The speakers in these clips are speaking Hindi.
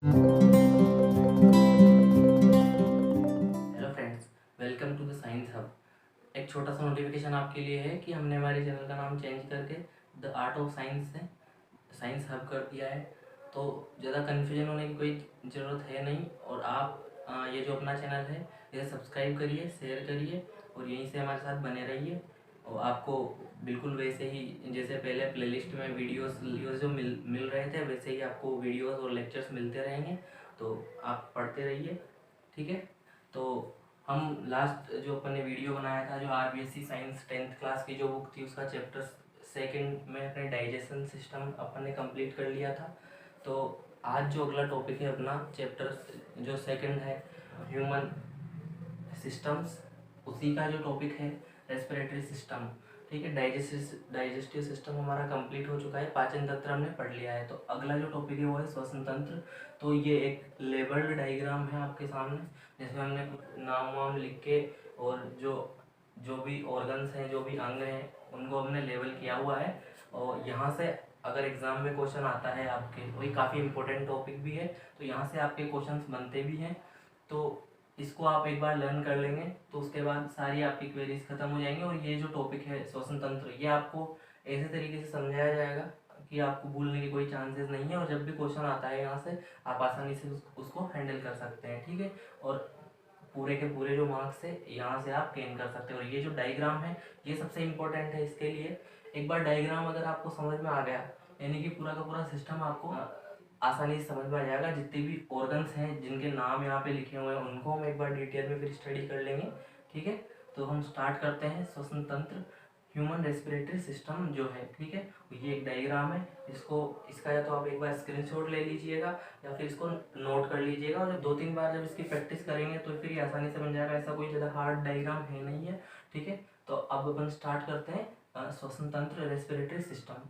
Hello friends, welcome to the Science Hub. एक छोटा सा नोटिफिकेशन आपके लिए है कि हमने हमारे चैनल का नाम चेंज करके द आर्ट ऑफ साइंस से साइंस हब कर दिया है। तो ज़्यादा कन्फ्यूजन होने की कोई ज़रूरत है नहीं। और आप ये जो अपना चैनल है इसे सब्सक्राइब करिए, शेयर करिए और यहीं से हमारे साथ बने रहिए। और आपको बिल्कुल वैसे ही जैसे पहले प्लेलिस्ट में वीडियोस जो मिल रहे थे, वैसे ही आपको वीडियोस और लेक्चर्स मिलते रहेंगे। तो आप पढ़ते रहिए, ठीक है। तो हम लास्ट जो अपन ने वीडियो बनाया था, जो आरबीएससी साइंस 10th क्लास की जो बुक थी, उसका चैप्टर सेकंड में अपने डाइजेशन सिस्टम अपन ने कंप्लीट कर लिया था। तो आज जो अगला टॉपिक है अपना चैप्टर जो सेकंड है, ह्यूमन सिस्टम्स, उसी का जो टॉपिक है रेस्पिरेटरी सिस्टम, ठीक है। डाइजेस्टिव सिस्टम हमारा कंप्लीट हो चुका है, पाचन तंत्र हमने पढ़ लिया है। तो अगला जो टॉपिक है वो है श्वसन तंत्र। तो ये एक लेबल्ड डायग्राम है आपके सामने, जिसमें हमने कुछ नाम वाम लिख के और जो जो भी ऑर्गन्स हैं, जो भी अंग हैं, उनको हमने लेबल किया हुआ है। और यहाँ से अगर एग्ज़ाम में क्वेश्चन आता है आपके, वही काफ़ी इंपॉर्टेंट टॉपिक भी है, तो यहाँ से आपके क्वेश्चंस बनते भी हैं। तो इसको आप एक बार लर्न कर लेंगे तो उसके बाद सारी आपकी क्वेरीज खत्म हो जाएंगी। और ये जो टॉपिक है श्वसन तंत्र, ये आपको ऐसे तरीके से समझाया जाएगा कि आपको भूलने की कोई चांसेस नहीं है। और जब भी क्वेश्चन आता है यहाँ से आप आसानी से उसको हैंडल कर सकते हैं, ठीक है। और पूरे के पूरे जो मार्क्स है यहाँ से आप गेन कर सकते हो। और ये जो डायग्राम है ये सबसे इम्पोर्टेंट है इसके लिए। एक बार डायग्राम अगर आपको समझ में आ गया, यानी कि पूरा का पूरा सिस्टम आपको आसानी से समझ में आ जाएगा। जितने भी ऑर्गन्स हैं जिनके नाम यहाँ पे लिखे हुए हैं, उनको हम एक बार डिटेल में फिर स्टडी कर लेंगे, ठीक है। तो हम स्टार्ट करते हैं श्वसन तंत्र, ह्यूमन रेस्पिरेटरी सिस्टम जो है, ठीक है। ये एक डायग्राम है, इसका या तो आप एक बार स्क्रीनशॉट ले लीजिएगा या फिर इसको नोट कर लीजिएगा। और जब 2-3 बार जब इसकी प्रैक्टिस करेंगे तो फिर ये आसानी से बन जाएगा। ऐसा कोई ज़्यादा हार्ड डायग्राम है नहीं है, ठीक है। तो अब अपन स्टार्ट करते हैं श्वसन तंत्र, रेस्पिरेटरी सिस्टम।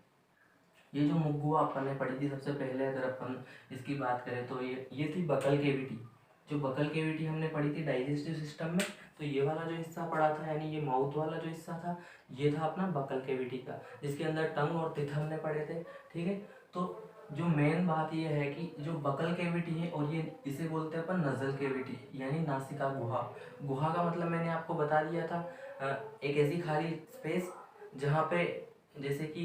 ये जो मुग्गुआ अपन ने पढ़ी थी सबसे पहले, अगर अपन इसकी बात करें तो ये थी बकल केविटी। जो बकल केविटी हमने पढ़ी थी डाइजेस्टिव सिस्टम में, तो ये वाला जो हिस्सा पढ़ा था, यानी ये माउथ वाला जो हिस्सा था, ये था अपना बकल केविटी का, जिसके अंदर टंग और टिथ हमने पढ़े थे, ठीक है। तो जो मेन बात ये है कि जो बकल केविटी है, और ये इसे बोलते हैं अपन नजल केविटी, यानी नासिका गुहा। गुहा का मतलब मैंने आपको बता दिया था, एक ऐसी खाली स्पेस जहाँ पे, जैसे कि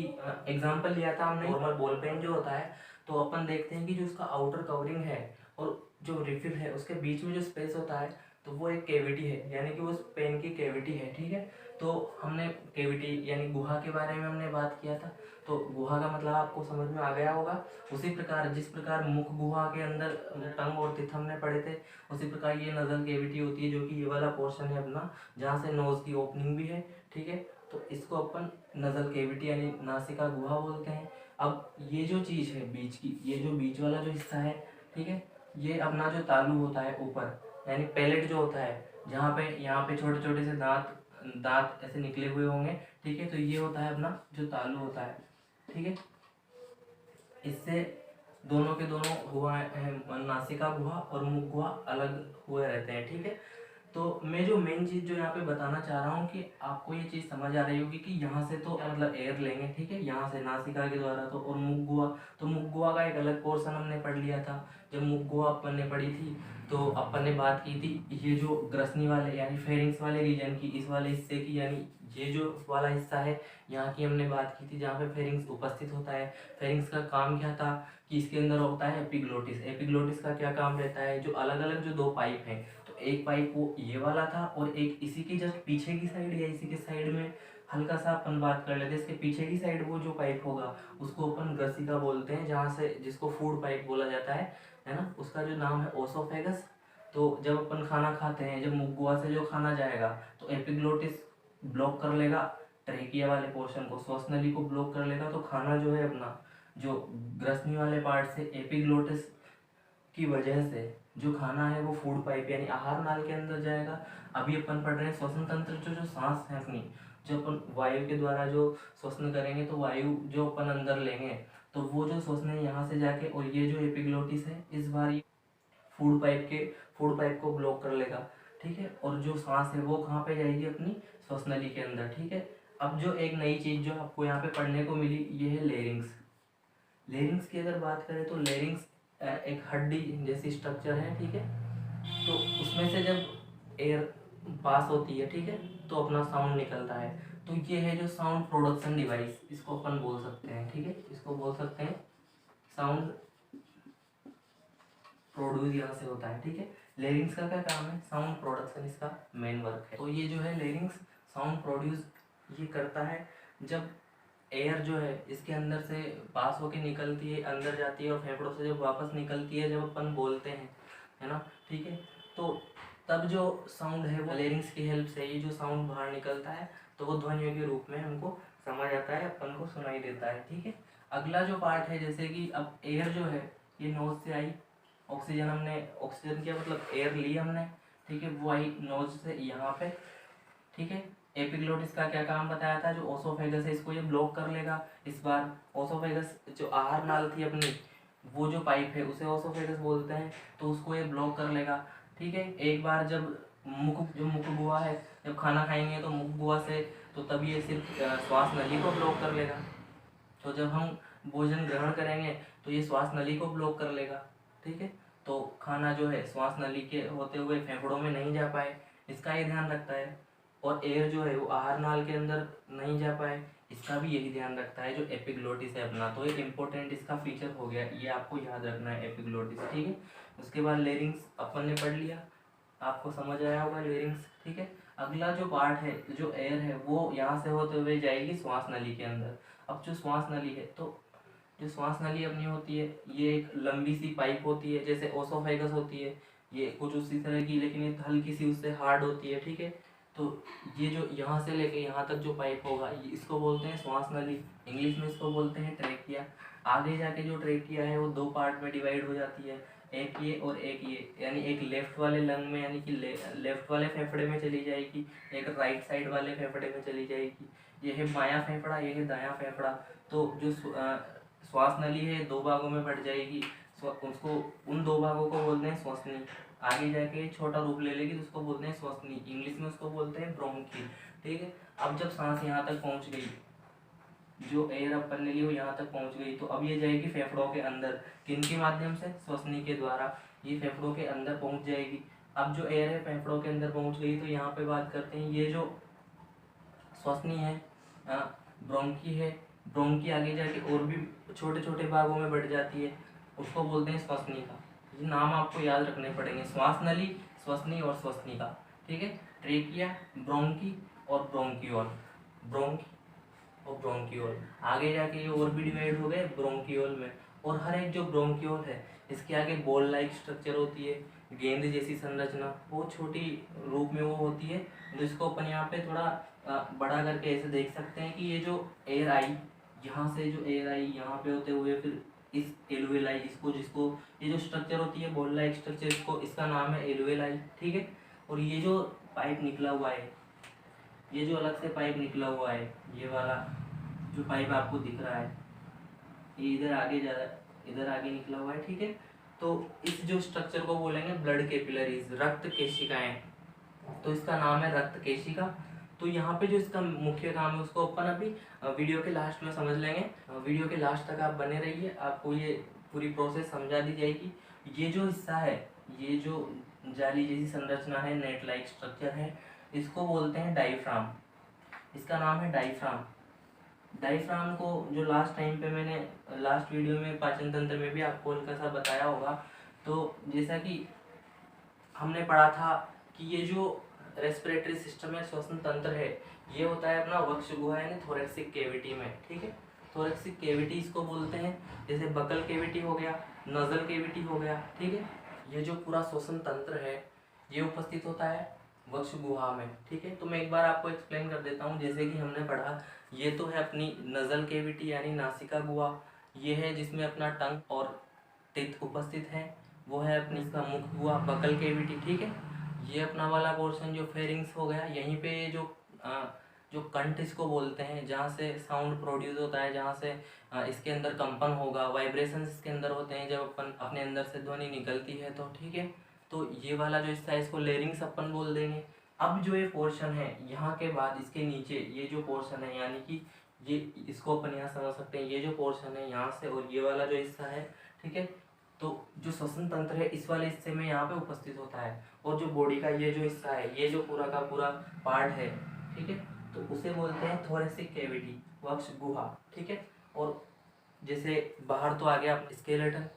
एग्जाम्पल लिया था हमने नॉर्मल बॉल पेन जो होता है, तो अपन देखते हैं कि जो उसका आउटर कवरिंग है और जो रिफिल है उसके बीच में जो स्पेस होता है, तो वो एक कैविटी है, यानी कि उस पेन की कैविटी है, ठीक है। तो हमने कैविटी यानी गुहा के बारे में हमने बात किया था। तो गुहा का मतलब आपको समझ में आ गया होगा। उसी प्रकार जिस प्रकार मुख गुहा के अंदर टंग और टिथ हमने पढ़े थे, उसी प्रकार ये नजल कैविटी होती है, जो कि ये वाला पोर्शन है अपना, जहाँ से नोज की ओपनिंग भी है, ठीक है। तो इसको अपन नजल केविटी यानी नासिका गुहा बोलते हैं। अब ये जो चीज़ है बीच की, ये जो बीच वाला जो हिस्सा है, ठीक है, ये अपना जो तालू होता है ऊपर, यानी पैलेट जो होता है, जहाँ पे यहाँ पे छोटे छोटे से दांत दांत ऐसे निकले हुए होंगे, ठीक है। तो ये होता है अपना जो तालू होता है, ठीक है। इससे दोनों के दोनों गुहा है, नासिका गुहा और मुख गुहा अलग हुए रहते हैं, ठीक है। तो मैं जो मेन चीज़ जो यहाँ पे बताना चाह रहा हूँ कि आपको ये चीज़ समझ आ रही होगी कि यहाँ से तो मतलब एयर लेंगे, ठीक है, यहाँ से नासिका के द्वारा, तो और मुख गुहा, तो मुख गुहा का एक अलग पोर्शन हमने पढ़ लिया था। जब मुख गुहा अपन ने पढ़ी थी तो अपन ने बात की थी ये जो ग्रसनी वाले यानी फेरिंग्स वाले रीजन की, इस वाले हिस्से की, यानी ये जो वाला हिस्सा है यहाँ की हमने बात की थी, जहाँ पे फेरिंग्स उपस्थित होता है। फेरिंग्स का काम क्या था कि इसके अंदर होता है एपिग्लोटिस। एपिग्लोटिस का क्या काम रहता है, जो अलग अलग जो दो पाइप हैं, तो एक पाइप वो ये वाला था और एक इसी की जस्ट पीछे की साइड या इसी के साइड में हल्का सा अपन बात कर लेते हैं, इसके पीछे की साइड वो जो पाइप होगा उसको अपन ग्रसिका बोलते हैं, जहाँ से जिसको फूड पाइप बोला जाता है ना। उसका जो नाम है ओसोफेगस। तो जब अपन खाना खाते हैं, जब मुख गुहा से जो खाना जाएगा तो एपिग्लोटिस ब्लॉक कर लेगा ट्रेकिया वाले पोर्शन को, श्वसनली को ब्लॉक कर लेगा। तो खाना जो है अपना जो ग्रसनी वाले पार्ट से एपिग्लोटिस की वजह से जो खाना है वो फूड पाइप यानी आहार नाल के अंदर जाएगा। अभी अपन पढ़ रहे हैं श्वसन तंत्र, जो जो सांस है अपनी, जो अपन वायु के द्वारा जो श्वसन करेंगे, तो वायु जो अपन अंदर लेंगे, तो वो जो श्वसन है यहाँ से जाके, और ये जो एपिग्लोटिस है इस बार ये फूड पाइप को ब्लॉक कर लेगा, ठीक है। और जो सांस है वो कहाँ पे जाएगी, अपनी श्वसनली के अंदर, ठीक है। अब जो एक नई चीज़ जो आपको यहाँ पे पढ़ने को मिली, ये है लेरिंग्स। लेरिंग्स की अगर बात करें तो लेरिंग्स एक हड्डी जैसी स्ट्रक्चर है, ठीक है। तो उसमें से जब एयर पास होती है, ठीक है, तो अपना साउंड निकलता है। तो ये है जो साउंड प्रोडक्शन डिवाइस, इसको अपन बोल सकते हैं, ठीक है, इसको बोल सकते हैं साउंड प्रोड्यूस यहाँ से होता है, ठीक है। लेरिंग्स का क्या काम है? साउंड प्रोडक्शन इसका मेन वर्क है। तो ये जो है लेरिंग्स साउंड प्रोड्यूस ये करता है जब एयर जो है इसके अंदर से पास होके निकलती है, अंदर जाती है और फेफड़ों से जब वापस निकलती है, जब अपन बोलते हैं, है ना, ठीक है। तो तब जो साउंड है वो लेरिंग्स की हेल्प से ये जो साउंड बाहर निकलता है तो वो ध्वनियों के रूप में हमको समझ आता है, अपन को सुनाई देता है, ठीक है। अगला जो पार्ट है, जैसे कि अब एयर जो है ये नोज से आई, ऑक्सीजन हमने, ऑक्सीजन क्या मतलब एयर ली हमने, ठीक है, वो आई नोज से यहाँ पे, ठीक है। एपिग्लोटिस का क्या काम बताया था? जो ओसोफेगस है इसको ये ब्लॉक कर लेगा। इस बार ओसोफेगस जो आहार नाल थी अपनी, वो जो पाइप है उसे ओसोफेगस बोलते हैं, तो उसको ये ब्लॉक कर लेगा, ठीक है। एक बार जब मुख गुहा है, जब खाना खाएंगे तो मुख गुहा से, तो तब ये सिर्फ श्वास नली को ब्लॉक कर लेगा। तो जब हम भोजन ग्रहण करेंगे तो ये श्वास नली को ब्लॉक कर लेगा, ठीक है। तो खाना जो है श्वास नली के होते हुए फेफड़ों में नहीं जा पाए, इसका ये ध्यान रखता है। और एयर जो है वो आहार नाल के अंदर नहीं जा पाए, इसका भी यही ध्यान रखता है जो एपिग्लोटिस है अपना। तो एक इम्पोर्टेंट इसका फीचर हो गया, ये आपको याद रखना है एपिग्लोटिस, ठीक है। उसके बाद लेरिंग्स अपन ने पढ़ लिया, आपको समझ आया होगा लेरिंग्स, ठीक है। अगला जो पार्ट है, जो एयर है वो यहाँ से होते हुए जाएगी श्वास नली के अंदर। अब जो श्वास नली है, तो जो श्वास नली अपनी होती है ये एक लंबी सी पाइप होती है, जैसे ओसोफेगस होती है, ये कुछ उसी तरह की, लेकिन ये हल्की सी उससे हार्ड होती है, ठीक है। तो ये जो यहाँ से लेके यहाँ तक जो पाइप होगा इसको बोलते हैं श्वास नली, इंग्लिश में इसको बोलते हैं ट्रेकिया। आगे जाके जो ट्रेकिया है वो दो पार्ट में डिवाइड हो जाती है, एक ये और एक ये, यानी एक लेफ्ट वाले लंग में, यानी कि लेफ्ट वाले फेफड़े में चली जाएगी, एक राइट साइड वाले फेफड़े में चली जाएगी। ये है बायां फेफड़ा, ये है दायां फेफड़ा। तो जो श्वास नली है दो भागों में बढ़ जाएगी, उसको उन दो भागों को बोलते हैं श्वसनी। आगे जाके छोटा रूप ले लेगी तो उसको बोलते हैं श्वसनी, इंग्लिश में उसको बोलते हैं ब्रोंकी, ठीक है। अब जब सांस यहाँ तक पहुँच गई, जो एयर अपन ने ली वो यहाँ तक पहुँच गई, तो अब ये जाएगी फेफड़ों के अंदर, किनके माध्यम से? श्वसनी के द्वारा ये फेफड़ों के अंदर पहुँच जाएगी। अब जो एयर है फेफड़ों के अंदर पहुँच गई, तो यहाँ पे बात करते हैं ये जो श्वसनी है, ब्रोंकी है, ब्रोंकी आगे जाके और भी छोटे छोटे भागों में बढ़ जाती है, उसको बोलते हैं श्वसनी का। ये नाम आपको याद रखने पड़ेंगे, श्वास नली, श्वसनी और श्वसनी का, ठीक है। ट्रेकिया, ब्रोंकी और ब्रोंकियोल, ब्रोंकी और ब्रोंकियोल। आगे जाके ये और भी डिवाइड हो गए ब्रोंकियोल में। और हर एक जो ब्रोंकियोल है इसके आगे बॉल लाइक स्ट्रक्चर होती है, गेंद जैसी संरचना, वो छोटी रूप में वो होती है। जिसको अपन यहाँ पे थोड़ा बड़ा करके ऐसे देख सकते हैं कि ये जो एयर आई, यहाँ से जो एयर आई यहाँ पे होते हुए फिर इस एलुवेलाई, इसको जिसको ये जो स्ट्रक्चर होती है बॉल लाइक स्ट्रक्चर, इसको इसका नाम है एलुवेलाई, ठीक है। और ये जो पाइप निकला हुआ है, ये जो अलग से पाइप निकला हुआ है, ये वाला जो पाइप आपको दिख रहा है, ये इधर आगे जा रहा है, इधर आगे निकला हुआ है, ठीक है। तो इस जो स्ट्रक्चर को बोलेंगे ब्लड कैपिलरीज, रक्त केशिकाएं। तो इसका नाम है रक्त केशिका। तो यहाँ पे जो इसका मुख्य काम है उसको अपन अभी वीडियो के लास्ट में समझ लेंगे। वीडियो के लास्ट तक आप बने रहिए, आपको ये पूरी प्रोसेस समझा दी जाएगी। ये जो हिस्सा है, ये जो जाली जैसी संरचना है, नेट लाइक स्ट्रक्चर है, इसको बोलते हैं डायफ्राम। इसका नाम है डायफ्राम। डायफ्राम को जो लास्ट टाइम पे मैंने लास्ट वीडियो में पाचन तंत्र में भी आपको हल्का सा बताया होगा। तो जैसा कि हमने पढ़ा था कि ये जो रेस्पिरेटरी सिस्टम है, श्वसन तंत्र है, ये होता है अपना वक्ष गुहा यानी थोरेक्सिक कैविटी में, ठीक है। थोरेक्सिक कैविटी इसको बोलते हैं, जैसे बकल कैविटी हो गया, नजल कैविटी हो गया, ठीक है। ये जो पूरा श्वसन तंत्र है ये उपस्थित होता है वक्ष गुहा में, ठीक है। तो मैं एक बार आपको एक्सप्लेन कर देता हूँ। जैसे कि हमने पढ़ा, ये तो है अपनी नजल कैविटी यानी नासिका गुहा, ये है जिसमें अपना टंग और टिथ उपस्थित है। वो है अपनी इसका मुख गुहा, बकल कैविटी, ठीक है। ये अपना वाला पोर्शन जो फेरिंग्स हो गया, यहीं पे जो जो कंठ इसको बोलते हैं, जहाँ से साउंड प्रोड्यूस होता है, जहाँ से इसके अंदर कंपन होगा, वाइब्रेशंस इसके अंदर होते हैं जब अपन अपने अंदर से ध्वनि निकलती है, तो ठीक है। तो ये वाला जो हिस्सा है इसको लेरिंग्स अपन बोल देंगे। अब जो ये पोर्शन है यहाँ के बाद इसके नीचे ये जो पोर्शन है, यानी कि ये इसको अपन यहाँ समझ सकते हैं, ये जो पोर्शन है यहाँ से और ये वाला जो हिस्सा है, ठीक है, तो जो श्वसन तंत्र है इस वाले हिस्से में यहाँ पे उपस्थित होता है, और जो बॉडी का ये जो हिस्सा है, ये जो पूरा का पूरा पार्ट है, ठीक है, तो उसे बोलते हैं थोरेसिक कैविटी, वक्ष गुहा, ठीक है। और जैसे बाहर तो आ गया स्केलेटन,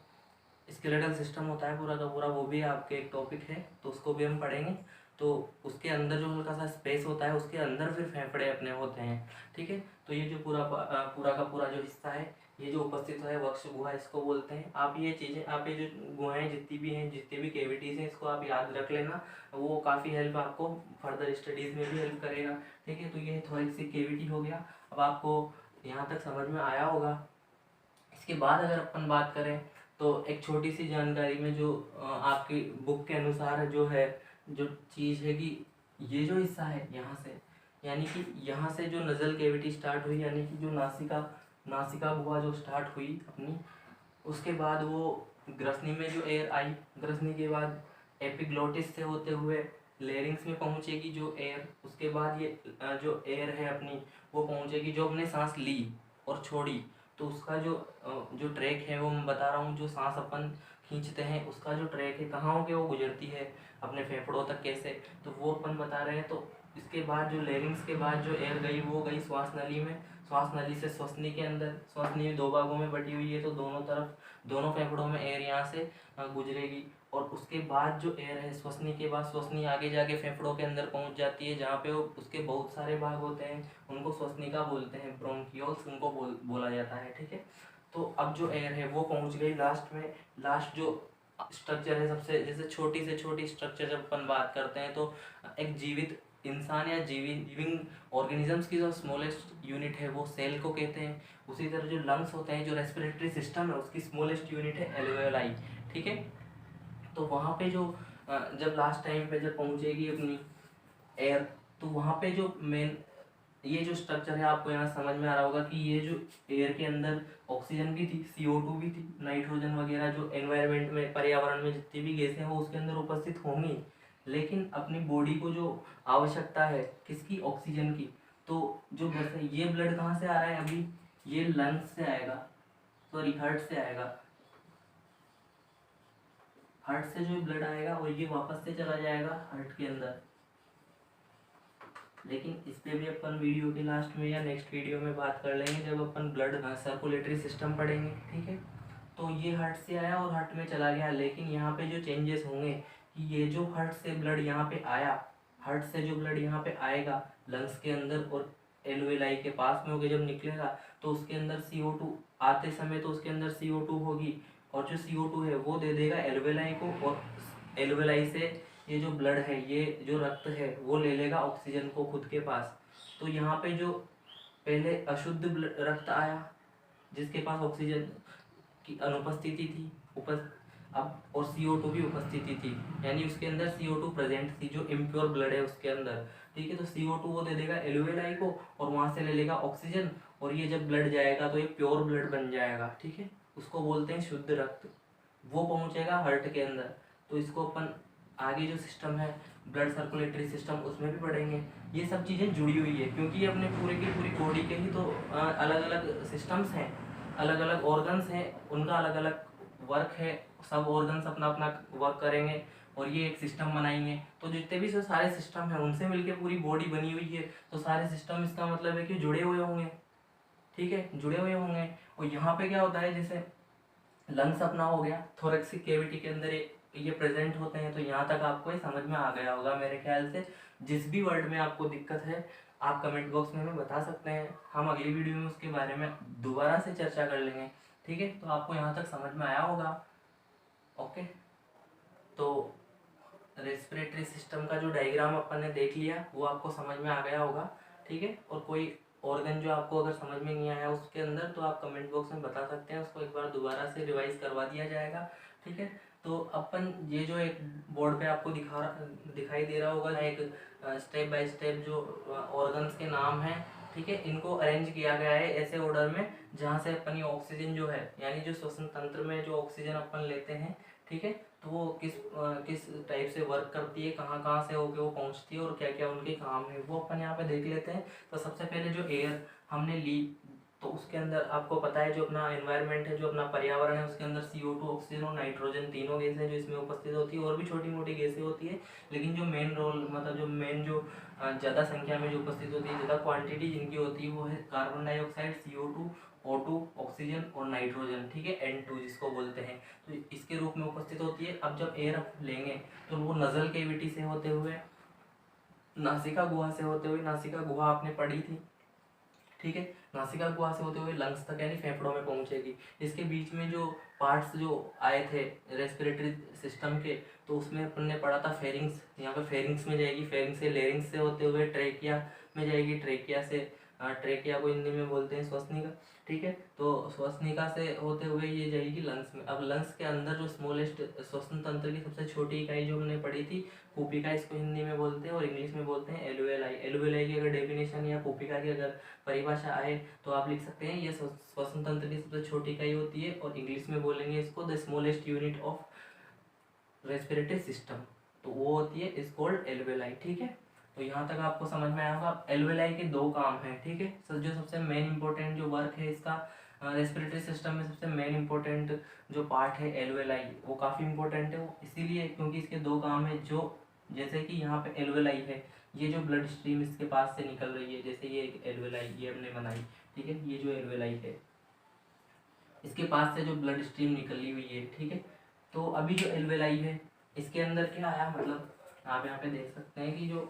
स्केलेटल सिस्टम होता है पूरा का पूरा, वो भी आपके एक टॉपिक है, तो उसको भी हम पढ़ेंगे। तो उसके अंदर जो हल्का सा स्पेस होता है, उसके अंदर फिर फेफड़े अपने होते हैं, ठीक है। तो ये जो पूरा का पूरा जो हिस्सा है, ये जो उपस्थित है वक्ष गुहा, इसको बोलते हैं। आप ये चीज़ें, आप ये जो गुहाएं जितनी भी हैं, जितनी भी कैविटीज़ हैं, इसको आप याद रख लेना, वो काफ़ी हेल्प आपको फर्दर स्टडीज़ में भी हेल्प करेगा, ठीक है। तो ये थोरेसिक कैविटी हो गया। अब आपको यहाँ तक समझ में आया होगा। इसके बाद अगर अपन बात करें तो एक छोटी सी जानकारी में जो आपकी बुक के अनुसार जो है, जो चीज़ है कि ये जो हिस्सा है यहाँ से, यानी कि यहाँ से जो नज़ल कैविटी स्टार्ट हुई, यानी कि जो नासिका गुहा जो स्टार्ट हुई अपनी, उसके बाद वो ग्रसनी में जो एयर आई, ग्रसनी के बाद एपिग्लोटिस से होते हुए लेरिंग्स में पहुँचेगी जो एयर, उसके बाद ये जो एयर है अपनी, वो पहुँचेगी जो अपने सांस ली और छोड़ी, तो उसका जो ट्रैक है वो मैं बता रहा हूँ, जो सांस अपन खींचते हैं उसका जो ट्रैक है, कहाँ होके वो गुजरती है अपने फेफड़ों तक कैसे, तो वो अपन बता रहे हैं। तो इसके बाद जो लेरिंग्स के बाद जो एयर गई, वो गई श्वास नली में, श्वास नली से श्वसनी के अंदर, श्वसनी दो भागों में बटी हुई है, तो दोनों तरफ, दोनों फेफड़ों में एयर यहाँ से गुजरेगी। और उसके बाद जो एयर है, श्वसनी के बाद श्वसनी आगे जाके फेफड़ों के अंदर पहुँच जाती है, जहाँ पे वो उसके बहुत सारे भाग होते हैं, उनको श्वसनिका बोलते हैं, ब्रोंकियोल्स उनको बोला जाता है, ठीक है। तो अब जो एयर है वो पहुँच गई लास्ट में, लास्ट जो स्ट्रक्चर है सबसे, जैसे छोटी से छोटी स्ट्रक्चर जब अपन बात करते हैं, तो एक जीवित इंसान या लिविंग ऑर्गेनिजम्स की जो स्मॉलेस्ट यूनिट है वो सेल को कहते हैं। उसी तरह जो लंग्स होते हैं, जो रेस्पिरेटरी सिस्टम है, उसकी स्मॉलेस्ट यूनिट है एल्वेओलाई, ठीक है। तो वहाँ पे जो जब लास्ट टाइम पे जब पहुँचेगी अपनी एयर, तो वहाँ पे जो मेन ये जो स्ट्रक्चर है, आपको यहाँ समझ में आ रहा होगा कि ये जो एयर के अंदर ऑक्सीजन भी थी, CO2 भी थी, नाइट्रोजन वगैरह जो एनवायरनमेंट में, पर्यावरण में जितनी भी गैसें हैं वो उसके अंदर उपस्थित होंगी, लेकिन अपनी बॉडी को जो आवश्यकता है किसकी, ऑक्सीजन की, तो जो ये ब्लड कहाँ से आ रहा है अभी, ये लंग्स से आएगा, सॉरी हार्ट से आएगा, हार्ट से जो ब्लड आएगा और ये वापस से चला जाएगा हार्ट के अंदर। लेकिन इस पे भी अपन वीडियो के लास्ट में या नेक्स्ट वीडियो में बात कर लेंगे, जब अपन ब्लड सर्कुलेटरी सिस्टम पढ़ेंगे, ठीक है। तो ये हार्ट से आया और हार्ट में चला गया, लेकिन यहाँ पे जो चेंजेस होंगे कि ये जो हार्ट से ब्लड यहाँ पे आया, हार्ट से जो ब्लड यहाँ पे आएगा लंग्स के अंदर और एल्वेलाई के पास में होकर जब निकलेगा, तो उसके अंदर CO2 आते समय, तो उसके अंदर CO2 होगी, और जो CO2 है वो दे देगा एल्वेलाई को, और एल्वेलाई से ये जो ब्लड है, ये जो रक्त है, वो ले लेगा ऑक्सीजन को खुद के पास। तो यहाँ पे जो पहले अशुद्ध रक्त आया, जिसके पास ऑक्सीजन की अनुपस्थिति थी, अब और CO2 भी उपस्थिति थी, यानी उसके अंदर CO2 प्रेजेंट थी, जो इम्प्योर ब्लड है उसके अंदर, ठीक है। तो CO2 वो दे देगा एल्वेलाई को, और वहाँ से ले लेगा ऑक्सीजन, और ये जब ब्लड जाएगा तो ये प्योर ब्लड बन जाएगा, ठीक है। उसको बोलते हैं शुद्ध रक्त, वो पहुँचेगा हार्ट के अंदर। तो इसको अपन आगे जो सिस्टम है ब्लड सर्कुलेटरी सिस्टम, उसमें भी पढ़ेंगे। ये सब चीज़ें जुड़ी हुई है, क्योंकि अपने पूरे की पूरी बॉडी के ही तो अलग अलग सिस्टम्स हैं, अलग अलग ऑर्गन्स हैं, उनका अलग अलग वर्क है, सब ऑर्गन्स अपना अपना वर्क करेंगे और ये एक सिस्टम बनाएंगे। तो जितने भी सारे सिस्टम हैं उनसे मिलके पूरी बॉडी बनी हुई है, तो सारे सिस्टम, इसका मतलब है कि जुड़े हुए होंगे, ठीक है, जुड़े हुए होंगे। और यहाँ पे क्या होता है, जैसे लंग्स अपना हो गया, थोरेक्सिक कैविटी के अंदर ये प्रेजेंट होते हैं। तो यहाँ तक आपको ये समझ में आ गया होगा मेरे ख्याल से। जिस भी वर्ड में आपको दिक्कत है आप कमेंट बॉक्स में हमें बता सकते हैं, हम अगली वीडियो में उसके बारे में दोबारा से चर्चा कर लेंगे, ठीक है। तो आपको यहाँ तक समझ में आया होगा, ओके। तो रेस्पिरेटरी सिस्टम का जो डायग्राम अपन ने देख लिया वो आपको समझ में आ गया होगा, ठीक है। और कोई ऑर्गन जो आपको अगर समझ में नहीं आया उसके अंदर, तो आप कमेंट बॉक्स में बता सकते हैं, उसको एक बार दोबारा से रिवाइज करवा दिया जाएगा, ठीक है। तो अपन ये जो एक बोर्ड पे आपको दिखाई दे रहा होगा, एक स्टेप बाय स्टेप जो ऑर्गन्स के नाम हैं, ठीक है, इनको अरेंज किया गया है ऐसे ऑर्डर में जहाँ से अपन ये ऑक्सीजन जो है, यानी जो श्वसन तंत्र में जो ऑक्सीजन अपन लेते हैं, ठीक है, तो वो किस टाइप से वर्क करती है, कहाँ कहाँ से होके वो पहुँचती है और क्या क्या उनके काम है, वो अपन यहाँ पे देख लेते हैं। तो सबसे पहले जो एयर हमने ली, तो उसके अंदर आपको पता है जो अपना एनवायरनमेंट है, जो अपना पर्यावरण है, उसके अंदर CO2, ऑक्सीजन और नाइट्रोजन तीनों गैसें जो इसमें उपस्थित होती है, और भी छोटी मोटी गैसें होती है, लेकिन जो मेन रोल मतलब जो मेन जो ज़्यादा संख्या में जो उपस्थित होती है, ज़्यादा क्वांटिटी जिनकी होती है, वो है carbon dioxide, CO2, O2, oxygen और नाइट्रोजन, ठीक है, N2 जिसको बोलते हैं। तो इसके रूप में उपस्थित होती है। अब जब एयर लेंगे तो वो नजल केविटी से होते हुए, नासिका गुहा से होते हुए, नासिका गुहा आपने पढ़ी थी, ठीक है, नासिका गुहा से होते हुए लंग्स तक यानी फेफड़ों में पहुंचेगी। इसके बीच में जो पार्ट्स जो आए थे रेस्पिरेटरी सिस्टम के, तो उसमें अपन ने पढ़ा था फेरिंग्स, यहाँ पे फेरिंग्स में जाएगी, फेरिंग्स से लेरिंग्स से होते हुए ट्रेकिया में जाएगी, ट्रेकिया से ट्रेकिया को हिंदी में बोलते हैं श्वसनिका, ठीक है, तो श्वसनिका से होते हुए ये जाएगी लंग्स में। अब लंग्स के अंदर जो स्मॉलेस्ट श्वसन तंत्र की सबसे छोटी इकाई जो हमने पढ़ी थी, पुपिका इसको हिंदी में बोलते हैं और इंग्लिश में बोलते हैं एलुवेलाई। एलुवेलाई की अगर डेफिनेशन या पुपिका की अगर परिभाषा आए तो आप लिख सकते हैं ये श्वसन तंत्र की सबसे छोटी इकाई होती है, और इंग्लिश में बोलेंगे इसको the smallest unit of respiratory system, तो वो होती है इज कॉल्ड एलुवेलाई, ठीक है। तो यहाँ तक आपको समझ में आया होगा। एलुवेलाई के दो काम हैं, ठीक है, जो सबसे मेन इंपॉर्टेंट जो वर्क है इसका रेस्पिरेटरी सिस्टम में सबसे मेन इंपॉर्टेंट जो पार्ट है एलुवेलाई, वो काफ़ी इंपॉर्टेंट है, वो इसीलिए क्योंकि इसके दो काम है। जो जैसे कि यहाँ पे एलुवेलाई है, ये जो ब्लड स्ट्रीम इसके पास से निकल रही है, जैसे ये एक एलुवेलाई ये हमने बनाई, ठीक है, ये जो एलुवेलाई है इसके पास से जो ब्लड स्ट्रीम निकली हुई है, ठीक है। तो अभी जो एलुवेलाई है इसके अंदर क्या आया, मतलब आप यहाँ पे देख सकते हैं कि जो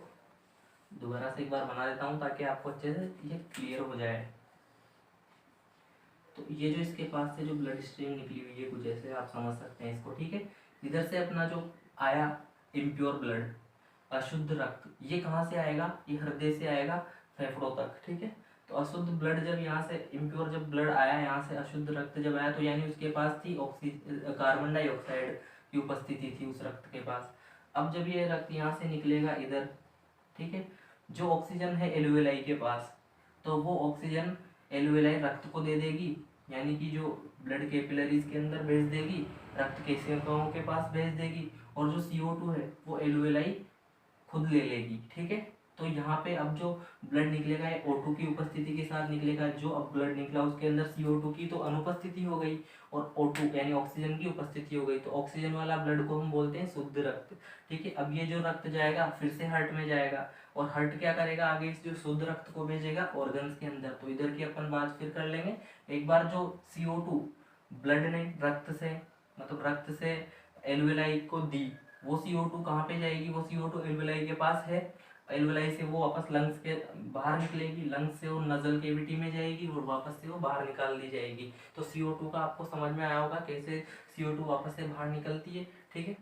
दोबारा से एक बार बना देता हूँ ताकि आपको अच्छे से ये क्लियर हो जाए। तो ये जो इसके पास से जो ब्लड स्ट्रीम निकली हुई है कुछ ऐसे आप समझ सकते हैं इसको, ठीक है। इधर से अपना जो आया इम्प्योर ब्लड, अशुद्ध रक्त, ये कहाँ से आएगा, ये हृदय से आएगा फेफड़ों तक, ठीक है। तो अशुद्ध ब्लड जब यहाँ से इम्प्योर जब ब्लड आया यहाँ से, अशुद्ध रक्त जब आया, तो यानी उसके पास थी कार्बन डाइऑक्साइड की उपस्थिति थी उस रक्त के पास। अब जब ये रक्त यहाँ से निकलेगा इधर, ठीक है, जो ऑक्सीजन है एलुवेलाई के पास, तो वो ऑक्सीजन एलुवेलाई रक्त को दे देगी, यानी कि जो ब्लड कैपिलरीज के अंदर भेज देगी, रक्त केशिकाओं के पास भेज देगी, और जो CO2 है वो एलुवेलाई खुद ले लेगी, ठीक है। तो यहाँ पे अब जो ब्लड निकलेगा ये O2 की उपस्थिति के साथ निकलेगा, जो अब ब्लड निकला उसके अंदर CO2 की तो अनुपस्थिति हो गई और O2 यानी ऑक्सीजन की उपस्थिति हो गई, तो ऑक्सीजन वाला ब्लड को हम बोलते हैं शुद्ध रक्त, ठीक है। अब ये जो रक्त जाएगा फिर से हार्ट में जाएगा, और हार्ट क्या करेगा आगे, इस जो शुद्ध रक्त को भेजेगा ऑर्गन्स के अंदर। तो इधर की अपन बात फिर कर लेंगे। एक बार जो CO2 ब्लड ने रक्त से मतलब रक्त से एलुवेलाई को दी, वो CO2 कहाँ पे जाएगी, वो CO2 एलुवेलाई के पास है, एलुवेलाई से वो वापस लंग्स के बाहर निकलेगी, लंग्स से वो नजल केविटी में जाएगी और वापस से वो बाहर निकाल दी जाएगी। तो CO2 का आपको समझ में आया होगा कैसे CO2 वापस से बाहर निकलती है, ठीक है।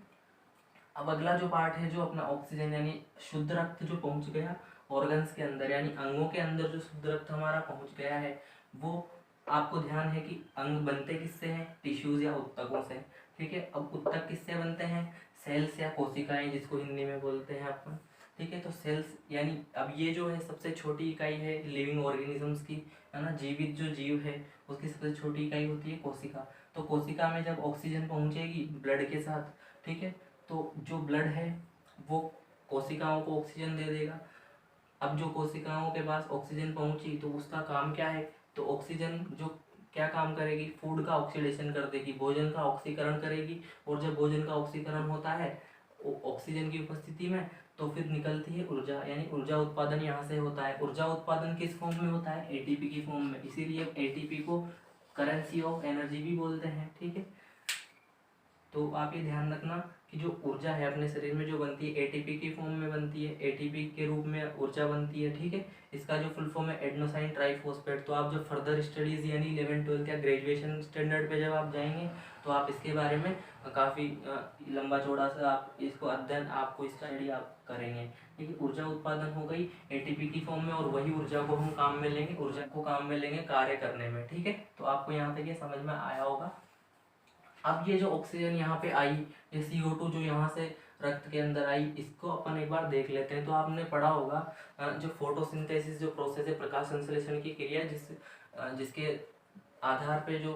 अब अगला जो पार्ट है जो अपना ऑक्सीजन यानी शुद्ध रक्त जो पहुंच गया ऑर्गन्स के अंदर, यानी अंगों के अंदर जो शुद्ध रक्त हमारा पहुंच गया है, वो आपको ध्यान है कि अंग बनते किससे हैं, टिश्यूज या उत्तकों से, ठीक है। अब उत्तक किससे बनते हैं, सेल्स या कोशिकाएं जिसको हिंदी में बोलते हैं अपन, ठीक है। तो सेल्स यानी अब ये जो है सबसे छोटी इकाई है लिविंग ऑर्गेनिजम्स की, है ना, जीवित जो जीव है उसकी सबसे छोटी इकाई होती है कोशिका। तो कोशिका में जब ऑक्सीजन पहुंचेगी ब्लड के साथ, ठीक है, तो जो ब्लड है वो कोशिकाओं को ऑक्सीजन दे देगा। अब जो कोशिकाओं के पास ऑक्सीजन पहुंची तो उसका काम क्या है, तो ऑक्सीजन जो क्या काम करेगी, फूड का ऑक्सीडेशन कर देगी, भोजन का ऑक्सीकरण करेगी, और जब भोजन का ऑक्सीकरण होता है ऑक्सीजन की उपस्थिति में, तो फिर निकलती है ऊर्जा, यानी ऊर्जा उत्पादन यहाँ से होता है। ऊर्जा उत्पादन किस फॉर्म में होता है, ATP की फॉर्म में, इसीलिए ATP को करेंसी ऑफ एनर्जी भी बोलते हैं, ठीक है। तो आप ये ध्यान रखना कि जो ऊर्जा है अपने शरीर में जो बनती है ATP की फॉर्म में बनती है, ATP के रूप में ऊर्जा बनती है, ठीक है। इसका जो फुल फॉर्म है एडेनोसाइन ट्राइफॉस्फेट। तो आप जब फर्दर स्टडीज यानी 11th 12th या ग्रेजुएशन स्टैंडर्ड पे जब आप जाएंगे तो आप इसके बारे में काफ़ी लंबा चौड़ा सा आप इसको अध्ययन आपको स्टडी आप करेंगे, ठीक है। ऊर्जा उत्पादन हो गई ATP की फॉर्म में, और वही ऊर्जा को हम काम में लेंगे, ऊर्जा को काम में लेंगे कार्य करने में, ठीक है। तो आपको यहाँ तक ये समझ में आया होगा। अब ये जो ऑक्सीजन यहाँ पे आई, ये CO2 जो यहाँ से रक्त के अंदर आई, इसको अपन एक बार देख लेते हैं। तो आपने पढ़ा होगा जो फोटोसिंथेसिस जो प्रोसेस है, प्रकाश संश्लेषण की क्रिया, जिसके आधार पे जो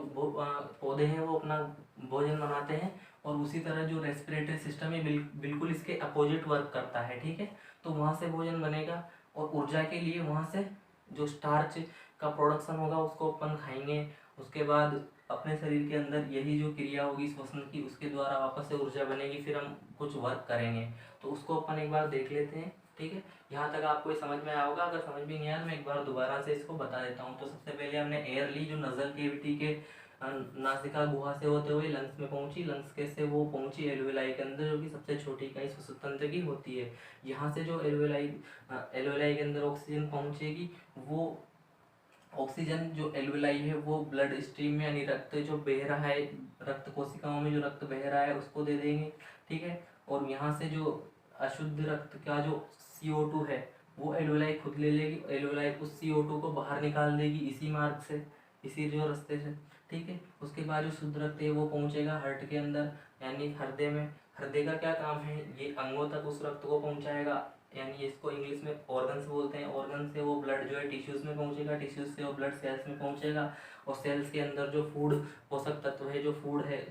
पौधे हैं वो अपना भोजन बनाते हैं, और उसी तरह जो रेस्पिरेटरी सिस्टम है बिल्कुल इसके अपोजिट वर्क करता है, ठीक है। तो वहाँ से भोजन बनेगा, और ऊर्जा के लिए वहाँ से जो स्टार्च का प्रोडक्शन होगा उसको अपन खाएंगे। उसके बाद अपने शरीर के अंदर यही जो क्रिया होगी श्वसन की, उसके द्वारा वापस से ऊर्जा बनेगी, फिर हम कुछ वर्क करेंगे। तो उसको अपन एक बार देख लेते हैं, ठीक है। यहाँ तक आपको ये समझ में आया होगा। अगर समझ में नहीं आया मैं एक बार दोबारा से इसको बता देता हूँ। तो सबसे पहले हमने एयर ली, जो नजल केविटी के नासिका गुहा से होते हुए लंग्स में पहुंची। लंग्स के से वो पहुंची एल्वेलाई के अंदर, जो कि सबसे छोटी इकाई श्वसन तंत्र की होती है। यहाँ से जो एल्वेलाई के अंदर ऑक्सीजन पहुंचेगी, वो ऑक्सीजन जो एल्वेलाई है वो ब्लड स्ट्रीम में, यानी रक्त जो बह रहा है, रक्त कोशिकाओं में जो रक्त बह रहा है उसको दे देंगे, ठीक है। और यहाँ से जो अशुद्ध रक्त का जो CO2 है वो एल्वेलाई खुद ले लेगी। एल्वेलाई उस CO2 को बाहर निकाल देगी इसी मार्ग से, इसी जो रास्ते से, ठीक है। उसके बाद जो शुद्ध रक्त है वो पहुंचेगा हार्ट के अंदर, यानी हृदय में। हृदय का क्या काम है, ये अंगों तक उस रक्त को पहुंचाएगा, यानी इसको इंग्लिश में ऑर्गन्स बोलते हैं। ऑर्गन से वो ब्लड जो है टिश्यूज में पहुंचेगा, टिश्यूज से वो ब्लड सेल्स में पहुंचेगा। और सेल्स के अंदर जो फूड पोषक तत्व है, जो फूड है,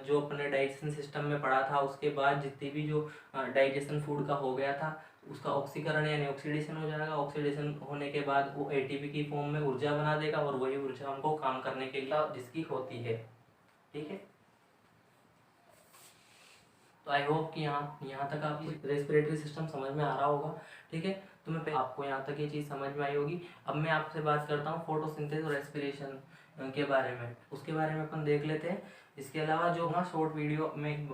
जो अपने डाइजेशन सिस्टम में पड़ा था, उसके बाद जितनी भी जो डाइजेशन फूड का हो गया था उसका ऑक्सीकरण यानी ऑक्सीडेशन हो जाएगा। ऑक्सीडेशन होने के बाद वो ATP की फॉर्म में ऊर्जा बना देगा, और वही ऊर्जा हमको काम करने के लिए जिसकी होती है, ठीक है। तो आई होप कि यहाँ तक आपको रेस्पिरेटरी सिस्टम समझ में आ रहा होगा, ठीक है। तो मैं आपको यहाँ तक ये चीज़ समझ में आई होगी। अब मैं आपसे बात करता हूँ फोटोसिंथेसिस और रेस्पिरेशन के बारे में। उसके बारे में अपन देख लेते हैं। इसके अलावा जो ना शॉर्ट वीडियो में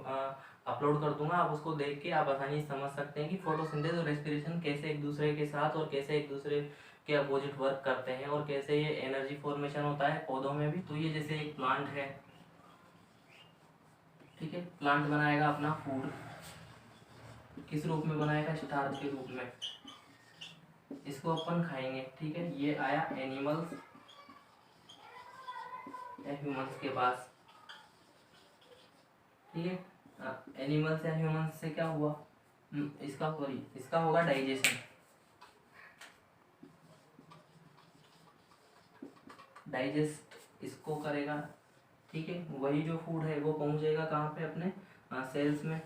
अपलोड कर दूंगा, आप उसको देख के आप आसानी से समझ सकते हैं कि फोटोसिंथेसिस और रेस्पिरेशन कैसे एक दूसरे के साथ और कैसे एक दूसरे के अपोजिट वर्क करते हैं, और कैसे ये एनर्जी फॉर्मेशन होता है पौधों में भी। तो ये जैसे एक प्लांट है, ठीक है। प्लांट बनाएगा अपना फूड, किस रूप में बनाएगा, स्टार्च के रूप में। इसको अपन खाएंगे, ठीक है। ये आया एनिमल्स या ह्यूमंस के पास, ठीक है। एनिमल्स या ह्यूमंस से क्या हुआ, इसका होगा डाइजेशन। डाइजेस्ट इसको करेगा, ठीक है। वही जो फूड है वो पहुंचेगा कहाँ पे, अपने सेल्स में।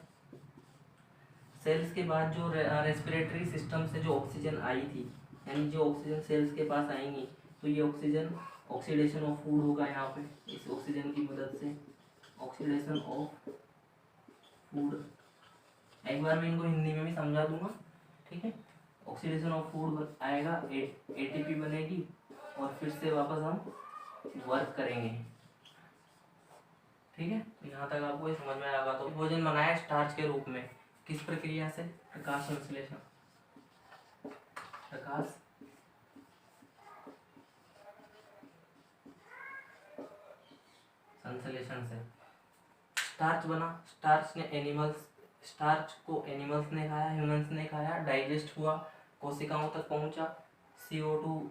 सेल्स के बाद जो रेस्पिरेटरी सिस्टम से जो ऑक्सीजन आई थी, यानी जो ऑक्सीजन सेल्स के पास आएंगी, तो ये ऑक्सीजन ऑक्सीडेशन ऑफ फूड होगा यहाँ पे, इस ऑक्सीजन की मदद से ऑक्सीडेशन ऑफ फूड। एक बार मैं इनको हिंदी में भी समझा दूंगा, ठीक है। ऑक्सीडेशन ऑफ फूड आएगा, ATP बनेगी, और फिर से वापस हम वर्क करेंगे, ठीक है। तो यहाँ तक आपको ये समझ में आएगा। तो भोजन बनाया स्टार्च के रूप में, किस प्रक्रिया से, प्रकाश संश्लेषण, प्रकाश संश्लेषण से स्टार्च बना। स्टार्च को एनिमल्स ने खाया, ह्यूमंस ने खाया, डाइजेस्ट हुआ, कोशिकाओं तक पहुंचा। CO2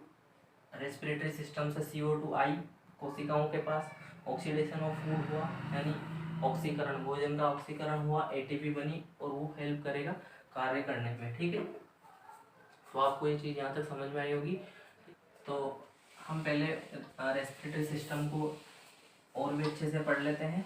रेस्पिरेटरी सिस्टम से CO2 आई कोशिकाओं के पास, ऑक्सीडेशन ऑफ फूड हुआ, यानी ऑक्सीकरण, भोजन का ऑक्सीकरण हुआ, ATP बनी, और वो हेल्प करेगा कार्य करने में, ठीक है। तो आपको ये चीज़ यहाँ तक समझ में आई होगी। तो हम पहले रेस्पिरेटरी सिस्टम को और भी अच्छे से पढ़ लेते हैं,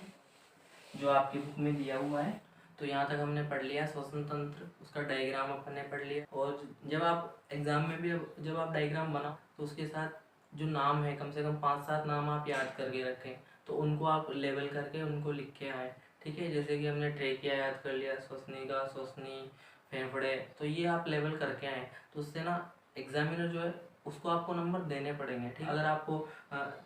जो आपकी बुक में दिया हुआ है। तो यहाँ तक हमने पढ़ लिया श्वसन तंत्र, उसका डायग्राम अपन ने पढ़ लिया। और जब आप एग्जाम में भी जब आप डायग्राम बना तो उसके साथ जो नाम है, कम से कम 5-7 नाम आप याद करके रखें, तो उनको आप लेबल करके उनको लिख के आए, ठीक है। जैसे कि हमने ट्रेकिया याद कर लिया, श्वसनिका, श्वसनी, फेफड़े, तो ये आप लेबल करके आए। तो उससे ना एग्जामिनर जो है उसको आपको नंबर देने पड़ेंगे, ठीक। अगर आपको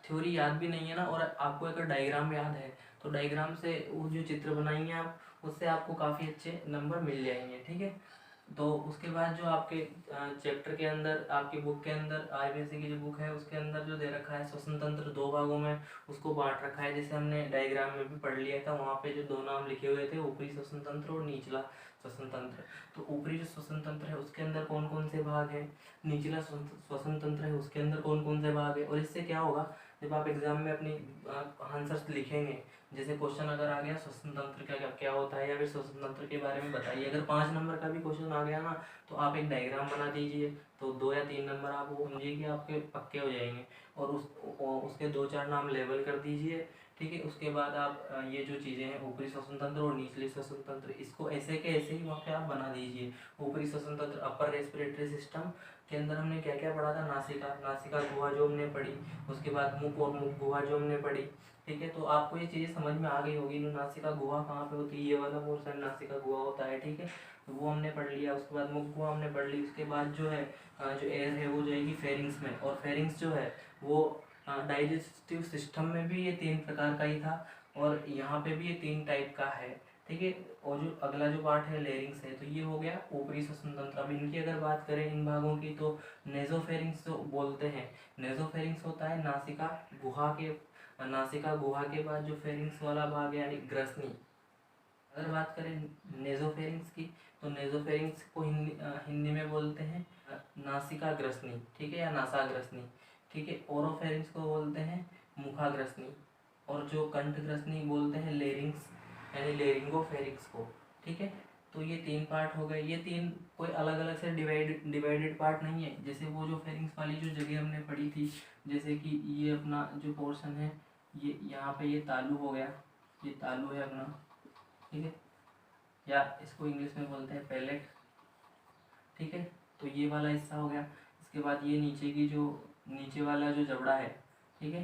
थ्योरी याद भी नहीं है ना, और आपको अगर डायग्राम याद है, तो डायग्राम से वो जो चित्र बनाएंगे आप, उससे आपको काफ़ी अच्छे नंबर मिल जाएंगे, ठीक है। तो उसके बाद जो आपके चैप्टर के अंदर, आपकी बुक के अंदर, IBSC की जो बुक है उसके अंदर जो दे रखा है श्वसन तंत्र 2 भागों में उसको बांट रखा है। जैसे हमने डायग्राम में भी पढ़ लिया था, वहाँ पे जो 2 नाम लिखे हुए थे, ऊपरी श्वसन तंत्र और निचला श्वसन तंत्र। तो ऊपरी जो श्वसन तंत्र है उसके अंदर कौन कौन से भाग हैं, निचला श्वसन तंत्र है उसके अंदर कौन कौन से भाग है। और इससे क्या होगा, जब आप एग्जाम में अपनी आंसर्स लिखेंगे, जैसे क्वेश्चन अगर आ गया श्वसन तंत्र क्या क्या होता है, या फिर श्वसन तंत्र के बारे में बताइए, अगर 5 नंबर का भी क्वेश्चन आ गया ना, तो आप एक डायग्राम बना दीजिए, तो 2 या 3 नंबर आप वो समझिए कि आपके पक्के हो जाएंगे। और उसके 2-4 नाम लेबल कर दीजिए, ठीक है। उसके बाद आप ये जो चीज़ें हैं ऊपरी श्वसन तंत्र और निचले श्वसन तंत्र, इसको ऐसे के ऐसे ही वहाँ पे आप बना दीजिए। ऊपरी श्वसन तंत्र अपर रेस्पिरेटरी सिस्टम के अंदर हमने क्या क्या पढ़ा था, नासिका, नासिका गुहा जो हमने पढ़ी, उसके बाद मुख और मुख गुहा जो हमने पढ़ी। ठीक है, तो आपको ये चीज़ें समझ में आ गई होगी। नासिका गुहा कहाँ पे होती है, ये वाला पोर्शन नासिका गुहा होता है। ठीक है, तो वो हमने पढ़ लिया। उसके बाद मुख गुहा हमने पढ़ ली। उसके बाद जो है जो एयर है वो जाएगी फेरिंग्स में, और फेरिंग्स जो है वो डाइजेस्टिव सिस्टम में भी ये 3 प्रकार का ही था, और यहाँ पे भी ये 3 टाइप का है। ठीक है, और जो अगला जो पार्ट है लेरिंग्स है, तो ये हो गया ऊपरी श्वसन तंत्र। अब इनकी अगर बात करें इन भागों की, तो नेजोफेरिंग्स जो बोलते हैं, नेजोफेरिंग्स होता है नासिका गुहा के बाद जो फेरिंग्स वाला भाग है यानी ग्रसनी। अगर बात करें नेजोफेरिंग्स की, तो नेजोफेरिंग्स को हिंदी में बोलते हैं नासिका ग्रसनी। ठीक है, या नासाग्रसनी। ठीक है, ओरोफेरिंग्स को बोलते हैं मुखाग्रसनी, और जो कंठ ग्रसनी बोलते हैं लेरिंग्स यानी लेरिंगोफेरिंग्स को। ठीक है, तो ये 3 पार्ट हो गए। ये 3 कोई अलग अलग से डिवाइडेड पार्ट नहीं है। जैसे वो जो फेरिंग्स वाली जो जगह हमने पढ़ी थी, जैसे कि ये अपना जो पोर्शन है, ये यहाँ पे ये तालु हो गया, ये तालु है अपना। ठीक है, या इसको इंग्लिश में बोलते हैं पैलेट। ठीक है, तो ये वाला हिस्सा हो गया। इसके बाद ये नीचे वाला जो जबड़ा है, ठीक है,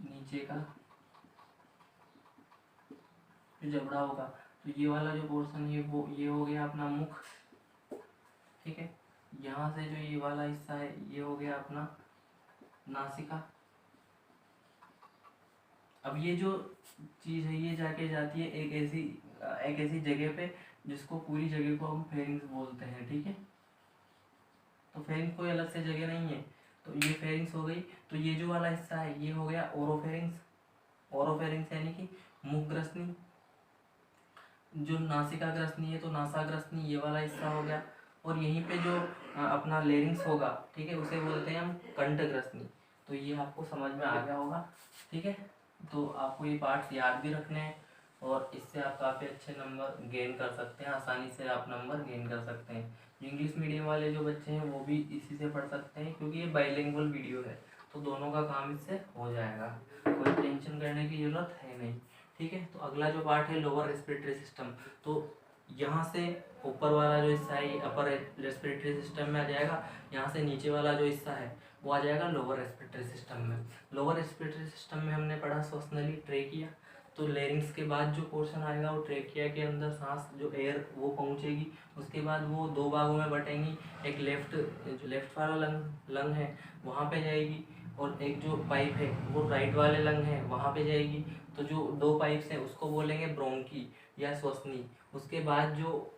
नीचे का जो जबड़ा होगा, तो ये वाला जो पोर्शन है वो ये हो गया अपना मुख। ठीक है, यहाँ से जो ये वाला हिस्सा है ये हो गया अपना नासिका। अब ये जो चीज़ है ये जाके जाती है एक ऐसी जगह पे जिसको पूरी जगह को हम फेरिंग्स बोलते हैं। ठीक है, तो फेरिंग्स कोई अलग से जगह नहीं है, तो ये फेरिंग्स हो गई। तो ये जो वाला हिस्सा है ये हो गया ओरोफेरिंग्स। ओरोफेरिंग्स यानी कि मुख ग्रसनी। जो नासिका ग्रसनी है तो नासाग्रसनी ये वाला हिस्सा हो गया। और यहीं पे जो अपना लेरिंग्स होगा, ठीक है, उसे बोलते हैं हम कंठ ग्रसनी। तो ये आपको समझ में आ गया होगा। ठीक है, तो आपको ये पार्ट्स याद भी रखने हैं, और इससे आप काफ़ी अच्छे नंबर गेन कर सकते हैं। आसानी से आप नंबर गेन कर सकते हैं। इंग्लिश मीडियम वाले जो बच्चे हैं वो भी इसी से पढ़ सकते हैं, क्योंकि ये बाइलिंगुअल वीडियो है, तो दोनों का काम इससे हो जाएगा। कोई टेंशन करने की ज़रूरत है नहीं। ठीक है, तो अगला जो पार्ट है लोअर रेस्पिरेटरी सिस्टम। तो यहाँ से ऊपर वाला जो हिस्सा है ये अपर रेस्पिरेटरी सिस्टम में आ जाएगा। यहाँ से नीचे वाला जो हिस्सा है वो आ जाएगा लोअर रेस्पिरेटरी सिस्टम में। लोअर रेस्पिरेटरी सिस्टम में हमने पढ़ा श्वसनली, ट्रेकिया। तो लेरिंग्स के बाद जो पोर्शन आएगा वो ट्रेकिया के अंदर सांस जो एयर वो पहुँचेगी। उसके बाद वो 2 भागों में बटेंगी। एक लेफ्ट वाला लंग है वहाँ पे जाएगी, और एक जो पाइप है वो राइट वाले लंग है वहाँ पे जाएगी। तो जो 2 पाइप्स हैं उसको बोलेंगे ब्रोंकी या श्वसनी। उसके बाद जो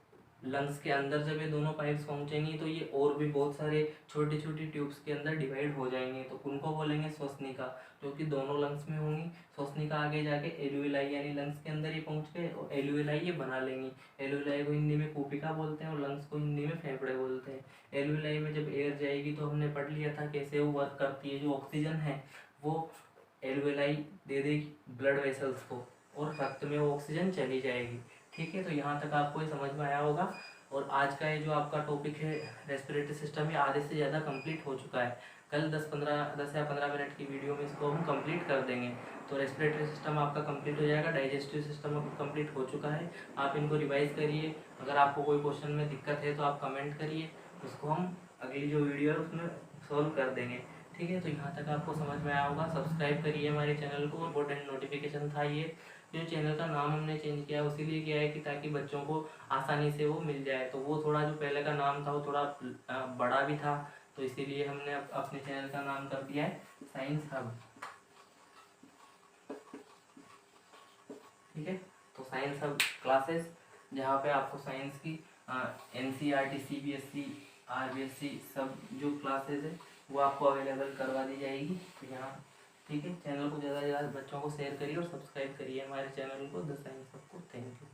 लंग्स के अंदर जब ये दोनों पाइप्स पहुंचेंगी तो ये और भी बहुत सारे छोटी छोटी ट्यूब्स के अंदर डिवाइड हो जाएंगे, तो उनको बोलेंगे श्वसनिका, जो कि दोनों लंग्स में होंगी। श्वसनिका आगे जाके एल्विलाई यानी लंग्स के अंदर ही पहुंच गए, और एल्विलाई ये बना लेंगी। एल्विलाई को हिंदी में कुपिका बोलते हैं, और लंग्स को हिंदी में फेफड़े बोलते हैं। एल्विलाई में जब एयर जाएगी तो हमने पढ़ लिया था कैसे वो वर्क करती है। जो ऑक्सीजन है वो एल्विलाई दे देगी ब्लड वेसल्स को, और रक्त में वो ऑक्सीजन चली जाएगी। ठीक है, तो यहाँ तक आपको ये समझ में आया होगा। और आज का ये जो आपका टॉपिक है रेस्पिरेटरी सिस्टम, ये आधे से ज़्यादा कंप्लीट हो चुका है। कल 10 या 15 मिनट की वीडियो में इसको हम कंप्लीट कर देंगे। तो रेस्पिरेटरी सिस्टम आपका कंप्लीट हो जाएगा। डाइजेस्टिव सिस्टम कंप्लीट हो चुका है। आप इनको रिवाइज करिए। अगर आपको कोई क्वेश्चन में दिक्कत है तो आप कमेंट करिए, उसको हम अगली जो वीडियो है उसमें सॉल्व कर देंगे। ठीक है, तो यहाँ तक आपको समझ में आया होगा। सब्सक्राइब करिए हमारे चैनल को। इम्पोर्टेंट नोटिफिकेशन था ये जो चैनल का नाम हमने चेंज किया उसी लिए किया है कि ताकि बच्चों को आसानी से वो मिल जाए। तो वो थोड़ा जो पहले का नाम था वो थोड़ा बड़ा भी था, तो इसीलिए हमने अपने चैनल का नाम कर दिया है साइंस हब। ठीक है, तो साइंस हब क्लासेस, जहाँ पे आपको साइंस की NCERT, CBSE, RBSE सब जो क्लासेस है वो आपको अवेलेबल करवा दी जाएगी। तो यहाँ ठीक है, चैनल को ज़्यादा से ज़्यादा बच्चों को शेयर करिए और सब्सक्राइब करिए हमारे चैनल को द साइंस हब को। Thank you.